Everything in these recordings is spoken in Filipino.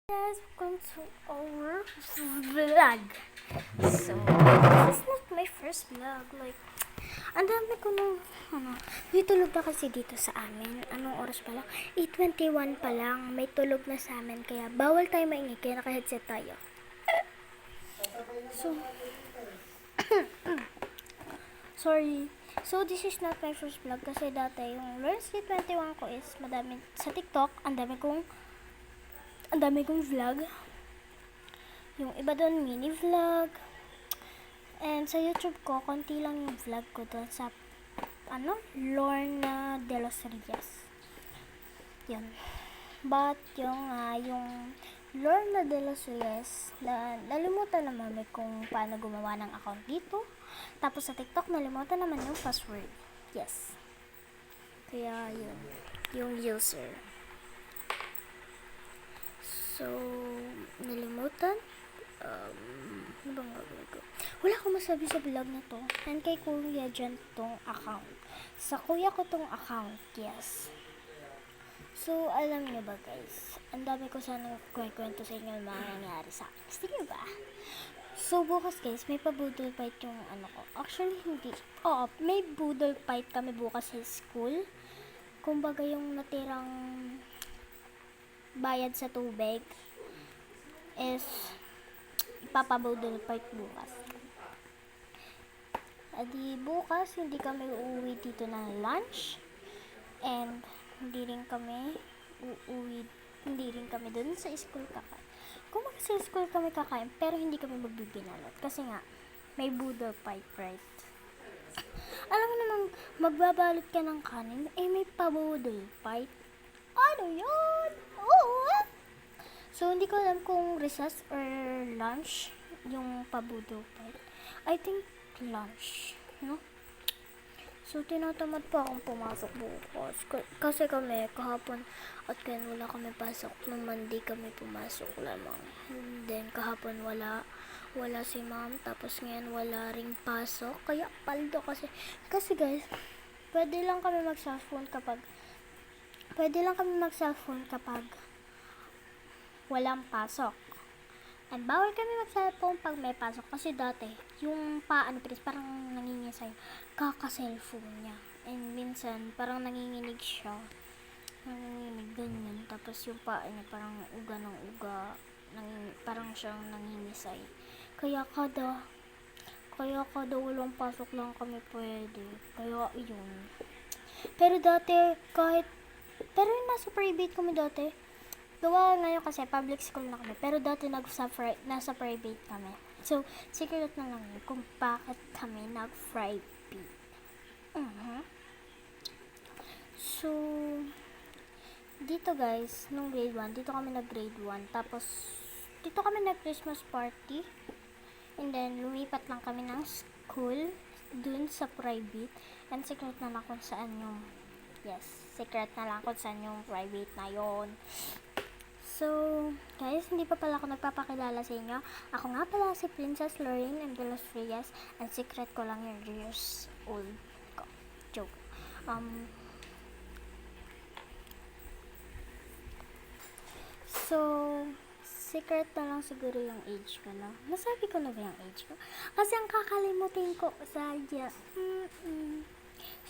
Guys, welcome to our vlog. So, this is not my first vlog. Like, ang dami ko nung, may tulog na kasi dito sa amin. Anong oras pa lang? 8:21 pa lang. May tulog na sa amin. Kaya, bawal tayo maingay. Kaya naka-headset tayo. So, sorry. So, this is not my first vlog. Kasi dati, yung Learnsky 21 ko is madami sa TikTok. Ang dami kong vlog. Yung iba doon, mini vlog. And sa YouTube ko, konti lang yung vlog ko doon sa, Lorna de los Rios. Yun. But, yung Lorna de los Rios, nalimutan naman may kung paano gumawa ng account dito. Tapos sa TikTok, nalimutan naman yung password. Yes. Kaya, yun. Yung user. So, nalimutan. Ano bang gagawin ko? Wala akong masabi sa vlog na to. And kay Kuya dyan tong account. Sa kuya ko tong account, yes. So, alam niyo ba guys? Ang dami ko sanang kwento sa inyo mga nangyari sa akin. Gusto niyo ba? So, bukas guys, may pa-boodle fight yung ko. Actually, hindi. Oo, may boodle fight kami bukas sa school. Kumbaga yung natirang bayad sa tubig is ipapabudol fight bukas. Adi bukas hindi kami uuwi dito ng lunch and hindi rin kami dun sa school kakain. Kung sa school kami kakain pero hindi kami magbibinalot kasi nga may budol fight, right? Alam mo namang magbabalot ka ng kanin may pabudol fight. Ano yun? Oo. So, hindi ko alam kung recess or lunch yung pabudo fight. I think lunch, no? So, tinatamad pa akong pumasok bukas. Kasi kami, kahapon, at ngayon wala kami pasok. Nung Monday kami pumasok lamang. And then, kahapon wala si ma'am. Tapos ngayon wala ring pasok. Kaya paldo kasi guys, pwede lang kami mag-cellphone kapag walang pasok. And bawal kami mag-cellphone pag may pasok. Kasi dati, yung parang nangingisay, kaka-cellphone niya. And minsan, parang nanginginig siya. Nanginginig ganyan. Tapos yung paa niya parang uga ng uga. Parang siyang nangingisay. Kaya kada walang pasok lang kami pwede. Kaya yun. Pero yung nasa private kami dati, gawa ngayon kasi public school na kami, pero dati nasa private kami. So, secret na lang yun kung bakit kami nag-private. So, dito guys, nung grade 1, dito kami nag-grade 1, tapos, dito kami nag-Christmas party, and then, lumipat lang kami ng school, dun sa private, and secret na lang kung saan yung secret na lang kung saan yung private na yon. So, guys, hindi pa pala ako nagpapakilala sa inyo. Ako nga pala si Princess Lorraine M. de los Rios, and secret ko lang yung years old ko. Joke. So, secret na lang siguro yung age ko, no? Nasabi ko na ba yung age ko? Kasi ang kakalimutin ko, sadya.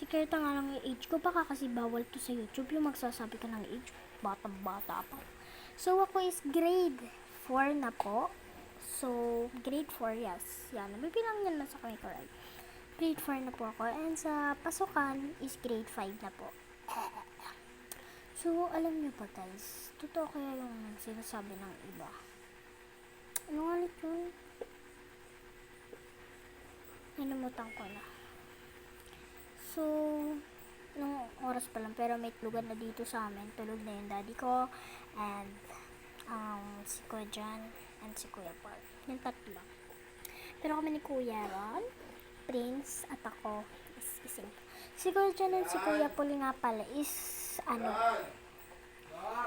Secret na nga lang yung age ko. Baka kasi bawal to sa YouTube yung magsasabi ka ng age. Batang-bata pa. So, ako is grade 4 na po. So, grade 4, yes. Yan, nabibilang yan lang sa kami ko, right? Grade 4 na po ako. And sa pasukan is grade 5 na po. So, alam nyo ba guys, totoo kaya yung sinasabi ng iba? Ano nga ulit yun? Nanamutan ko na. So, nung oras pa lang, pero may tulugan na dito sa amin. Tulog na yung daddy ko, and si Kuya John, and si Kuya Paul. Yung tatlo. Pero kami ni Kuya Ron, Prince, at ako is ising. Si Kuya John and si Kuya Paul nga pala is,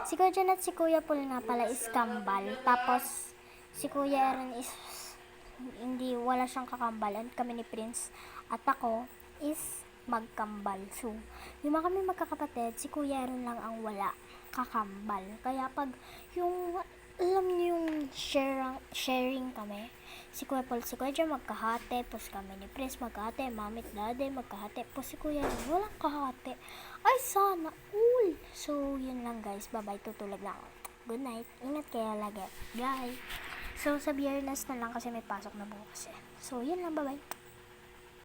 si Kuya John at si Kuya Paul nga pala is kambal. Tapos, si Kuya Ron is, wala siyang kakambal. And kami ni Prince, at ako is magkambal. So, yung mga kami magkakapatid, si Kuya Ron lang ang wala kakambal. Kaya pag yung alam niyo yung sharing kami. Si Kuya Paul, si Kuya Jem magkahati, tapos kami ni Prince magkahati, Mami at Daddy magkahati, tapos si Kuya Jem walang kahati. Ay, sana all. So, yun lang guys. Bye-bye, tutulog na ako. Good night. Ingat kayo lagi. Bye. So, sa Biyernes na lang kasi may pasok na bukas eh. So, yun lang. Bye-bye.